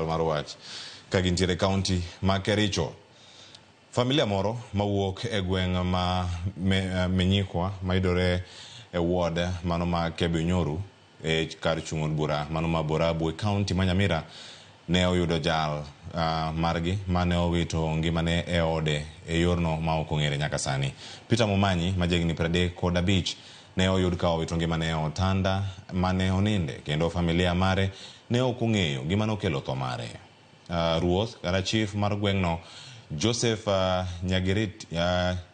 chal mar wach kagintiere kaunti ma Kericho. Familia moro mawuok e gweng' ma Menyikwa mayudore e ward mano ma Kebionyoru e kar chung' od bura mano ma Borabu e kaunti ma Nyamira ne oyudo jal margi mane owito ngimane e ode e yorno ma ok ong'ere nyaka sani. Peter Momanyi ma jahigni 35 ne oyud ka owito ngimane e otanda mane oninde kendo familia mare ne ok ong'eyo gima nokelo tho mare. Ruoth kata chief mar gweng'no Joseph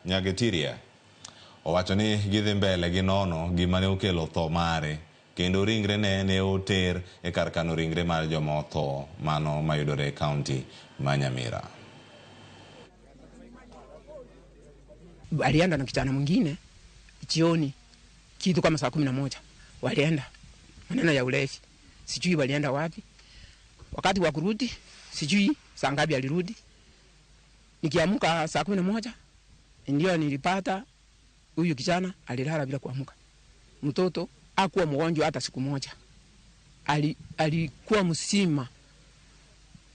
Nyagetiria owacho ni gidhi mbele gi nono gima ne okelo tho mare kendo ringre ne oter e kar kano ringre mar joma otho mano mayudore e kaunti ma Nyamira. Walienda na kijana mwingine jioni kitu kama saa 11 walienda maneno ya ulevi, sijui walienda wapi. Wakati wa kurudi sijui saa ngapi alirudi. Nikiamka saa 11 ndio nilipata huyu kijana alilala bila kuamka. Mtoto hakuwa mgonjwa hata siku moja. Alikuwa mzima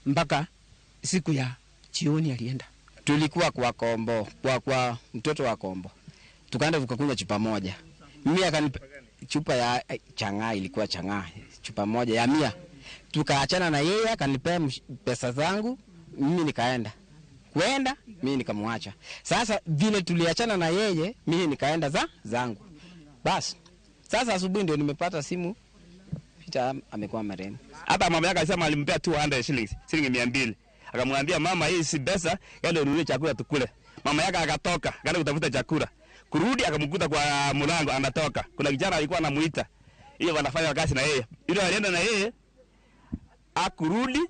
mpaka siku ya jioni alienda. Tulikuwa kwa Kombo, kwa mtoto wa Kombo. Tukaenda tukakunywa chupa moja. Mimi akanipa chupa ya chang'aa, ilikuwa chang'aa, chupa moja ya 100. Tukaachana na yeye, akanipea pesa zangu, mimi nikaenda. Kwenda mimi nikamwacha. Sasa vile tuliachana na yeye, mimi nikaenda zangu. Basi sasa asubuhi ndio nimepata simu Peter amekuwa marehemu. Hata mama yake alisema alimpea 200 shillings, shilingi 200. Akamwambia mama, hii si pesa, yale ununue chakula tukule. Mama yake akatoka, akaenda kutafuta chakula. Kurudi akamkuta kwa mlango anatoka. Kuna kijana alikuwa anamuita. Hiyo wanafanya kazi na yeye. Yule alienda na yeye akurudi